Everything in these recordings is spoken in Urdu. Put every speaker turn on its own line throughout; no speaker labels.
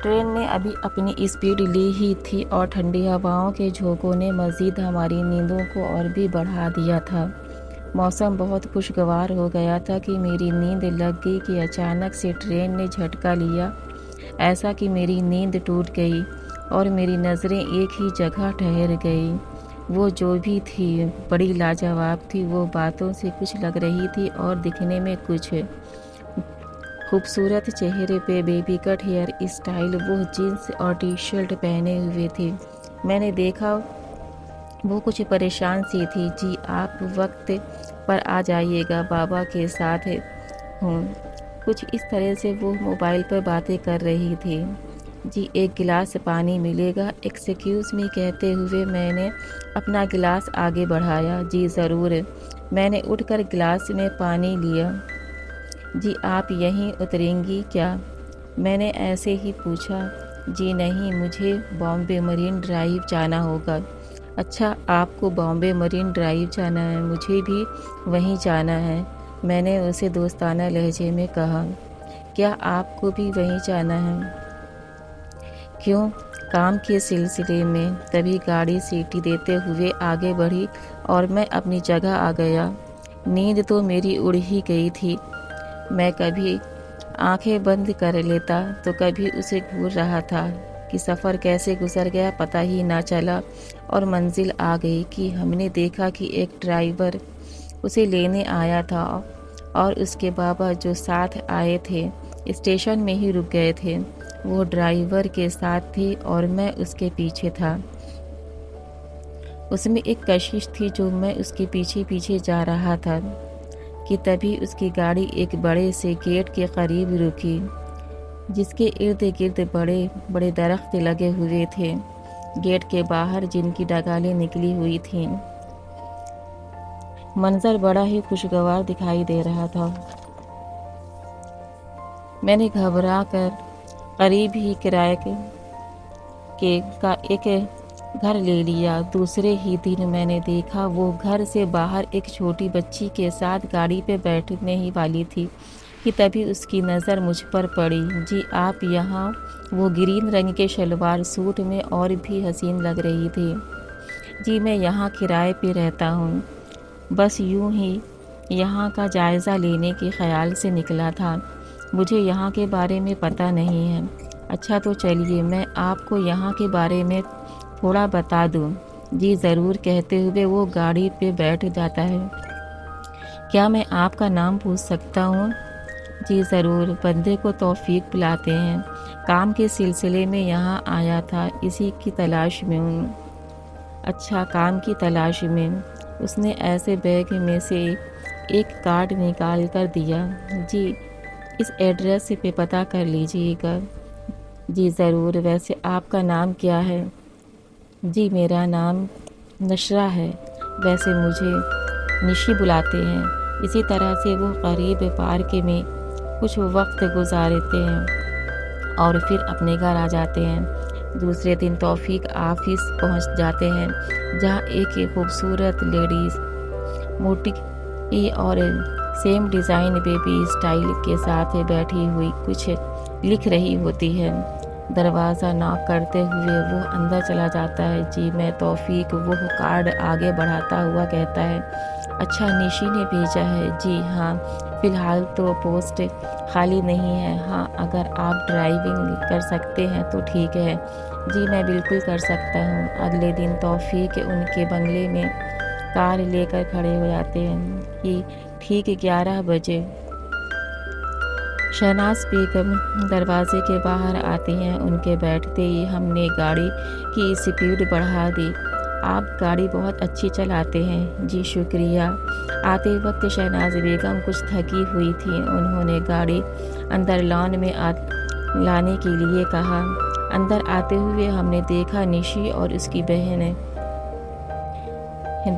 ٹرین نے ابھی اپنی اسپیڈ لی ہی تھی اور ٹھنڈی ہواؤں کے جھونکوں نے مزید ہماری نیندوں کو اور بھی بڑھا دیا تھا۔ موسم بہت خوشگوار ہو گیا تھا کہ میری نیند لگ گئی کہ اچانک سے ٹرین نے جھٹکا لیا، ایسا کہ میری نیند ٹوٹ گئی اور میری نظریں ایک ہی جگہ ٹھہر گئیں۔ وہ جو بھی تھی بڑی لاجواب تھی، وہ باتوں سے کچھ لگ رہی تھی اور دکھنے میں کچھ خوبصورت، چہرے پہ بیبی کٹ ہیئر اسٹائل، وہ جینس اور ٹی شرٹ پہنے ہوئے تھی۔ میں نے دیکھا وہ کچھ پریشان سی تھی۔ جی آپ وقت پر آ جائیے گا، بابا کے ساتھ ہوں، کچھ اس طرح سے وہ موبائل پر باتیں کر رہی تھی۔ جی ایک گلاس پانی ملے گا؟ ایکسکیوز می کہتے ہوئے میں نے اپنا گلاس آگے بڑھایا۔ جی ضرور۔ میں نے اٹھ کر گلاس میں پانی لیا۔ جی آپ یہیں اتریں گی کیا؟ میں نے ایسے ہی پوچھا۔ جی نہیں، مجھے بامبے مرین ڈرائیو جانا ہوگا۔ اچھا، آپ کو بامبے مرین ڈرائیو جانا ہے؟ مجھے بھی وہیں جانا ہے، میں نے اسے دوستانہ لہجے میں کہا۔ کیا آپ کو بھی وہیں جانا ہے؟ کیوں؟ کام کے سلسلے میں۔ تبھی گاڑی سیٹی دیتے ہوئے آگے بڑھی اور میں اپنی جگہ آ گیا۔ نیند تو میری اڑ ہی گئی تھی۔ میں کبھی آنکھیں بند کر لیتا تو کبھی اسے گھور رہا تھا کہ سفر کیسے گزر گیا پتہ ہی نہ چلا، اور منزل آ گئی کہ ہم نے دیکھا کہ ایک ڈرائیور اسے لینے آیا تھا اور اس کے بابا جو ساتھ آئے تھے اسٹیشن میں ہی رک گئے تھے۔ وہ ڈرائیور کے ساتھ تھی اور میں اس کے پیچھے تھا۔ اس میں ایک کشش تھی جو میں اس کے پیچھے پیچھے جا رہا تھا کہ تبھی اس کی گاڑی ایک بڑے سے گیٹ کے قریب رکی، جس کے ارد گرد بڑے بڑے درخت لگے ہوئے تھے۔ گیٹ کے باہر جن کی ڈگالیں نکلی ہوئی تھیں، منظر بڑا ہی خوشگوار دکھائی دے رہا تھا۔ میں نے گھبرا کر قریب ہی کرائے کا ایک گھر لے لیا۔ دوسرے ہی دن میں نے دیکھا وہ گھر سے باہر ایک چھوٹی بچی کے ساتھ گاڑی پہ بیٹھنے ہی والی تھی کہ تبھی اس کی نظر مجھ پر پڑی۔ جی آپ یہاں؟ وہ گرین رنگ کے شلوار سوٹ میں اور بھی حسین لگ رہی تھی۔ جی میں یہاں کرائے پہ رہتا ہوں، بس یوں ہی یہاں کا جائزہ لینے کے خیال سے نکلا تھا، مجھے یہاں کے بارے میں پتہ نہیں ہے۔ اچھا تو چلیے میں آپ کو یہاں کے بارے میں تھوڑا بتا دوں۔ جی ضرور کہتے ہوئے وہ گاڑی پہ بیٹھ جاتا ہے۔ کیا میں آپ کا نام پوچھ سکتا ہوں؟ جی ضرور۔ بندے کو توفیق بلاتے ہیں، کام کے سلسلے میں یہاں آیا تھا، اسی کی تلاش میں ہوں۔ اچھا، کام کی تلاش میں؟ اس نے ایسے بیگ میں سے ایک کارڈ نکال کر دیا۔ جی اس ایڈریس پہ پتہ کر لیجیے گا۔ جی ضرور۔ ویسے آپ کا نام کیا ہے؟ جی میرا نام نشرہ ہے، ویسے مجھے نشی بلاتے ہیں۔ اسی طرح سے وہ قریب پارک میں کچھ وقت گزارتے ہیں اور پھر اپنے گھر آ جاتے ہیں۔ دوسرے دن توفیق آفس پہنچ جاتے ہیں، جہاں ایک خوبصورت لیڈیز موٹی اور سیم ڈیزائن بیبی اسٹائل کے ساتھ بیٹھی ہوئی کچھ لکھ رہی ہوتی ہے۔ دروازہ ناک کرتے ہوئے وہ اندر چلا جاتا ہے۔ جی میں توفیق۔ وہ کارڈ آگے بڑھاتا ہوا کہتا ہے۔ اچھا، نشی نے بھیجا ہے؟ جی ہاں، فی الحال تو پوسٹ خالی نہیں ہے۔ ہاں اگر آپ ڈرائیونگ کر سکتے ہیں تو ٹھیک ہے۔ جی میں بالکل کر سکتا ہوں۔ اگلے دن توفیق ان کے بنگلے میں کار لے کر کھڑے ہو جاتے ہیں کہ ٹھیک 11 بجے شہناز بیگم دروازے کے باہر آتی ہیں۔ ان کے بیٹھتے ہی ہم نے گاڑی کی اسپیڈ بڑھا دی۔ آپ گاڑی بہت اچھی چلاتے ہیں۔ جی شکریہ۔ آتے وقت شہناز بیگم کچھ تھکی ہوئی تھیں۔ انہوں نے گاڑی اندر لان میں لانے کے لیے کہا۔ اندر آتے ہوئے ہم نے دیکھا نشی اور اس کی بہن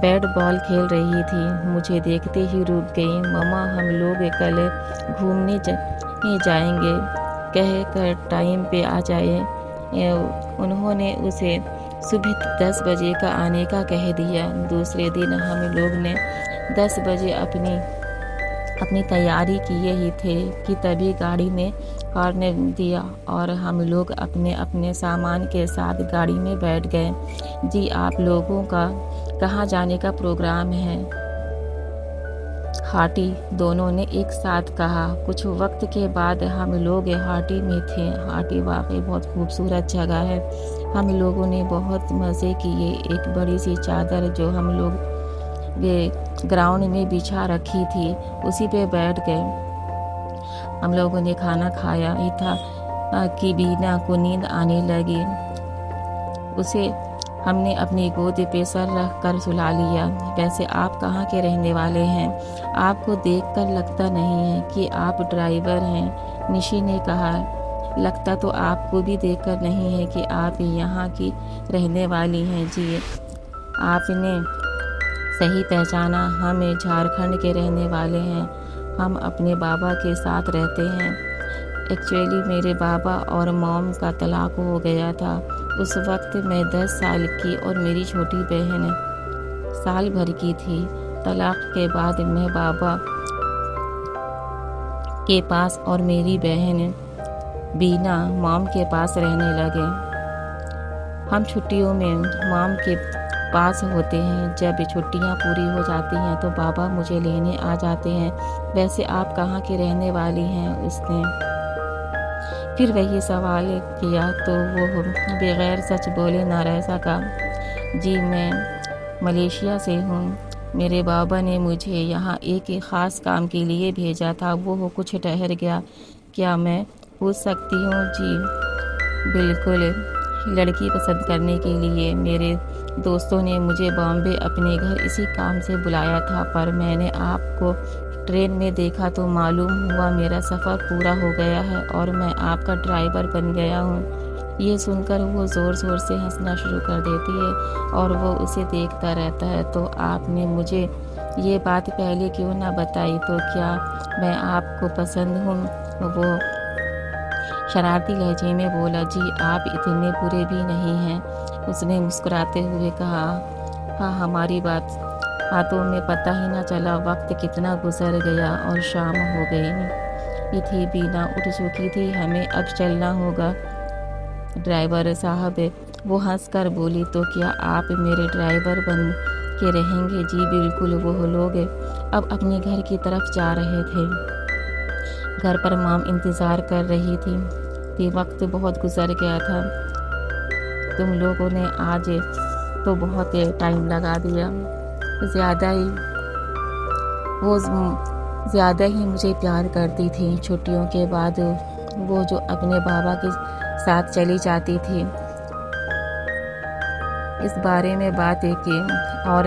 بیٹ بال کھیل رہی تھی۔ مجھے دیکھتے ہی رک گئیں۔ مما ہم لوگ کل گھومنے جائیں گے کہہ کر ٹائم پہ آ جائیں۔ انہوں نے اسے صبح 10 بجے کا آنے کا کہہ دیا۔ دوسرے دن ہم لوگ نے 10 بجے اپنی تیاری کیے ہی تھے کہ تبھی گاڑی میں ہارن دیا اور ہم لوگ اپنے اپنے سامان کے ساتھ گاڑی میں بیٹھ گئے۔ جی آپ لوگوں کا کہاں جانے کا پروگرام ہے؟ ہاٹی، دونوں نے ایک ساتھ کہا۔ کچھ وقت کے بعد ہم لوگ ہاٹی میں تھے۔ ہاٹی واقعی بہت خوبصورت جگہ ہے۔ ہم لوگوں نے بہت مزے کیے۔ ایک بڑی سی چادر جو ہم لوگ گراؤنڈ میں بچھا رکھی تھی اسی پہ بیٹھ گئے۔ ہم لوگوں نے کھانا کھایا ہی تھا کہ بینا کو نیند آنے لگی۔ اسے ہم نے اپنی گود پہ سر رکھ کر سلا لیا۔ ویسے آپ کہاں کے رہنے والے ہیں؟ آپ کو دیکھ کر لگتا نہیں ہے کہ آپ ڈرائیور ہیں، نشی نے کہا۔ لگتا تو آپ کو بھی دیکھ کر نہیں ہے کہ آپ یہاں کی رہنے والی ہیں۔ جی آپ نے صحیح پہچانا، ہم جھارکھنڈ کے رہنے والے ہیں۔ ہم اپنے بابا کے ساتھ رہتے ہیں۔ ایکچولی میرے بابا اور موم کا طلاق ہو گیا تھا۔ اس وقت میں 10 سال کی اور میری چھوٹی بہن سال بھر کی تھی۔ طلاق کے بعد میں بابا کے پاس اور میری بہن بینا موم کے پاس رہنے لگے۔ ہم چھٹیوں میں موم کے پاس ہوتے ہیں۔ جب چھٹیاں پوری ہو جاتی ہیں تو بابا مجھے لینے آ جاتے ہیں۔ ویسے آپ کہاں کے رہنے والی ہیں؟ اس نے پھر وہی سوال کیا تو وہ بغیر سچ بولے نہ رہ سکا۔ جی میں ملیشیا سے ہوں۔ میرے بابا نے مجھے یہاں ایک خاص کام کے لیے بھیجا تھا۔ وہ کچھ ٹھہر گیا۔ کیا میں پوچھ سکتی ہوں؟ جی بالکل، لڑکی پسند کرنے کے لیے۔ میرے دوستوں نے مجھے بامبے اپنے گھر اسی کام سے بلایا تھا، پر میں نے آپ کو ٹرین میں دیکھا تو معلوم ہوا میرا سفر پورا ہو گیا ہے اور میں آپ کا ڈرائیور بن گیا ہوں۔ یہ سن کر وہ زور زور سے ہنسنا شروع کر دیتی ہے اور وہ اسے دیکھتا رہتا ہے۔ تو آپ نے مجھے یہ بات پہلے کیوں نہ بتائی؟ تو کیا میں آپ کو پسند ہوں؟ وہ شرارتی لہجے میں بولا۔ جی آپ اتنے برے بھی نہیں ہیں، اس نے مسکراتے ہوئے کہا۔ ہاں ہماری باتوں میں پتہ ہی نہ چلا وقت کتنا گزر گیا اور شام ہو گئی یہ تھی۔ بینا اٹھ چکی تھی۔ ہمیں اب چلنا ہوگا ڈرائیور صاحب، وہ ہنس کر بولی۔ تو کیا آپ میرے ڈرائیور بن کے رہیں گے؟ جی بالکل۔ وہ لوگ اب اپنے گھر کی طرف جا رہے تھے۔ گھر پر مام انتظار کر رہی تھی۔ وقت بہت گزر گیا تھا۔ تم لوگوں نے آج تو بہت ٹائم لگا دیا۔ وہ زیادہ ہی مجھے پیار کرتی تھی۔ چھٹیوں کے بعد وہ جو اپنے بابا کے ساتھ چلی جاتی تھی، اس بارے میں بات کی اور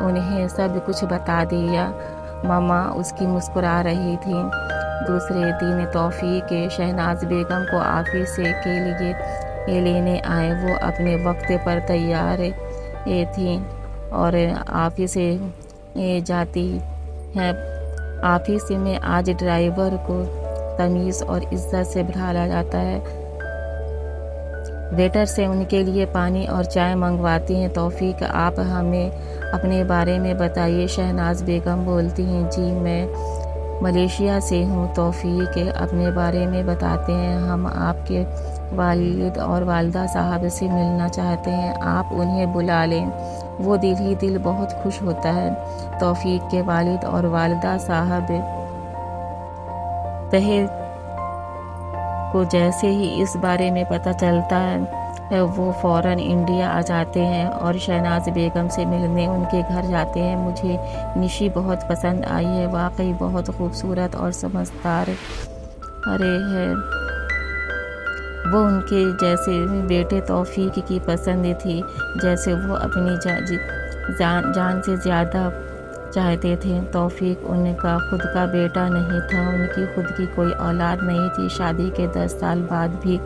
انہیں سب کچھ بتا دیا۔ ماما اس کی مسکرا رہی تھی۔ دوسرے دن توفیق شہناز بیگم کو آفس کے لیے لینے آئے۔ وہ اپنے وقت پر تیار تھیں اور آفس جاتی ہیں۔ آفس میں آج ڈرائیور کو تمیز اور عزت سے بلایا جاتا ہے۔ ویٹر سے ان کے لیے پانی اور چائے منگواتی ہیں۔ توفیق آپ ہمیں اپنے بارے میں بتائیے، شہناز بیگم بولتی ہیں۔ جی میں ملیشیا سے ہوں۔ توفیق اپنے بارے میں بتاتے ہیں۔ ہم آپ کے والد اور والدہ صاحب سے ملنا چاہتے ہیں، آپ انہیں بلا لیں، وہ دل ہی دل بہت خوش ہوتا ہے۔ توفیق کے والد اور والدہ صاحب طاہر کو جیسے ہی اس بارے میں پتہ چلتا ہے وہ فوراً انڈیا آ جاتے ہیں اور شہناز بیگم سے ملنے ان کے گھر جاتے ہیں۔ مجھے نشی بہت پسند آئی ہے، واقعی بہت خوبصورت اور سمجھدار ہے۔ وہ ان کے جیسے بیٹے توفیق کی پسند تھی، جیسے وہ اپنی جان سے زیادہ چاہتے تھے۔ توفیق ان کا خود کا بیٹا نہیں تھا، ان کی خود کی کوئی اولاد نہیں تھی۔ شادی کے 10 سال بعد بھی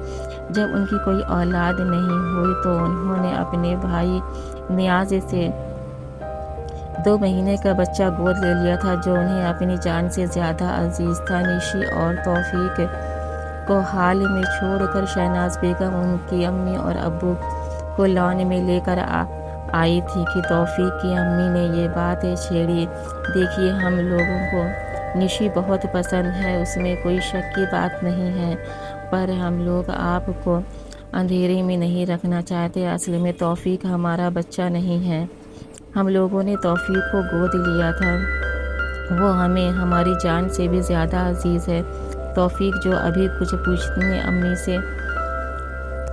جب ان کی کوئی اولاد نہیں ہوئی تو انہوں نے اپنے بھائی نیاز سے 2 مہینے کا بچہ گود لے لیا تھا جو انہیں اپنی جان سے زیادہ عزیز تھا۔ نشی اور توفیق کو حال میں چھوڑ کر شہناز بیگم ان کی امی اور ابو کو لان میں لے کر آئی تھی کہ توفیق کی امی نے یہ بات چھیڑی۔ دیکھیے ہم لوگوں کو نشی بہت پسند ہے، اس میں کوئی شک کی بات نہیں ہے، پر ہم لوگ آپ کو اندھیرے میں نہیں رکھنا چاہتے۔ اصل میں توفیق ہمارا بچہ نہیں ہے، ہم لوگوں نے توفیق کو گود لیا تھا، وہ ہمیں ہماری جان سے بھی زیادہ عزیز ہے۔ توفیق جو ابھی کچھ پوچھنے امی سے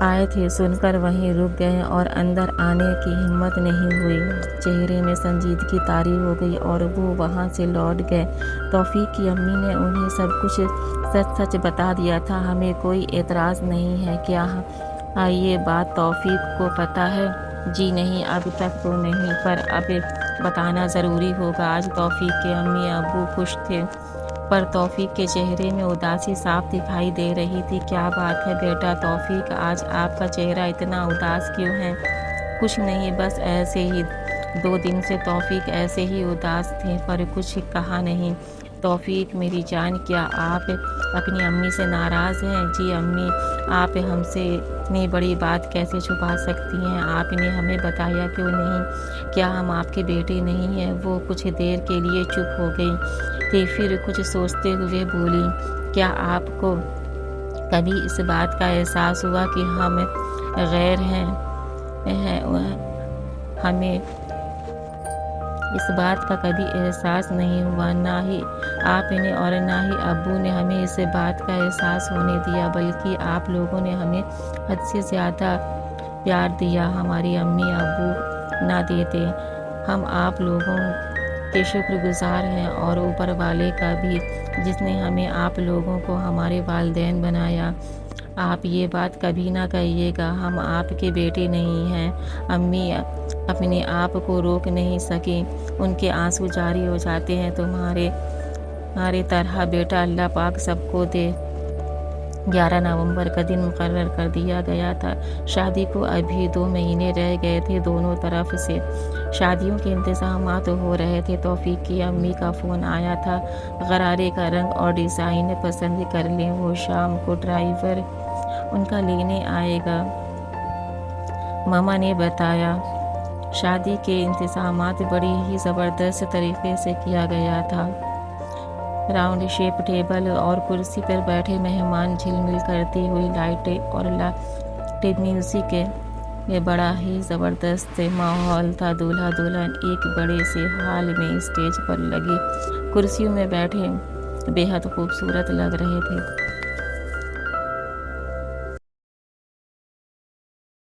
آئے تھے، سن کر وہیں رک گئے اور اندر آنے کی ہمت نہیں ہوئی۔ چہرے میں سنجیدگی طاری ہو گئی اور وہ وہاں سے لوٹ گئے۔ توفیق کی امی نے انہیں سب کچھ سچ سچ بتا دیا تھا۔ ہمیں کوئی اعتراض نہیں ہے، کیا یہ بات توفیق کو پتہ ہے؟ جی نہیں، اب تک تو نہیں، پر اب بتانا ضروری ہوگا۔ آج توفیق کے امی ابو خوش تھے، پر توفیق کے چہرے میں اداسی صاف دکھائی دے رہی تھی۔ کیا بات ہے بیٹا توفیق، آج آپ کا چہرہ اتنا اداس کیوں ہے؟ کچھ نہیں، بس ایسے ہی۔ 2 دن سے توفیق ایسے ہی اداس تھے، پر کچھ کہا نہیں۔ توفیق میری جان، کیا آپ اپنی امی سے ناراض ہیں؟ جی امی، آپ ہم سے اتنی بڑی بات کیسے چھپا سکتی ہیں؟ آپ نے ہمیں بتایا کیوں نہیں؟ کیا ہم آپ کے بیٹے نہیں ہیں؟ وہ کچھ دیر کے لیے چپ ہو گئی تھی، پھر کچھ سوچتے ہوئے بولی، کیا آپ کو کبھی اس بات کا احساس ہوا کہ ہم غیر ہیں؟ ہمیں اس بات کا کبھی احساس نہیں ہوا، نہ ہی آپ نے اور نہ ہی ابو نے ہمیں اس بات کا احساس ہونے دیا، بلکہ آپ لوگوں نے ہمیں حد سے زیادہ پیار دیا۔ ہماری امی ابو نہ دیتے، ہم آپ لوگوں کے شکر گزار ہیں، اور اوپر والے کا بھی، جس نے ہمیں آپ لوگوں کو ہمارے والدین بنایا۔ آپ یہ بات کبھی نہ کہیے گا، ہم آپ کے بیٹے نہیں ہیں۔ امی اپنے آپ کو روک نہیں سکیں، ان کے آنسو جاری ہو جاتے ہیں۔ تمہارے طرح بیٹا اللہ پاک سب کو دے۔ 11 نومبر کا دن مقرر کر دیا گیا تھا۔ شادی کو ابھی 2 مہینے رہ گئے تھے۔ دونوں طرف سے شادیوں کے انتظامات ہو رہے تھے۔ توفیق کی امی کا فون آیا تھا، غرارے کا رنگ اور ڈیزائن پسند کر لیں، وہ شام کو ڈرائیور ان کا لینے آئے گا، ماما نے بتایا۔ شادی کے انتظامات بڑی ہی زبردست طریقے سے کیا گیا تھا۔ راؤنڈ شیپ ٹیبل اور کرسی پر بیٹھے مہمان، جھلمل کرتی ہوئی لائٹیں اور لائیو میوزک، یہ بڑا ہی زبردست ماحول تھا۔ دولہا دلہن ایک بڑے سے ہال میں اسٹیج پر لگی کرسیوں میں بیٹھے بے حد خوبصورت لگ رہے تھے۔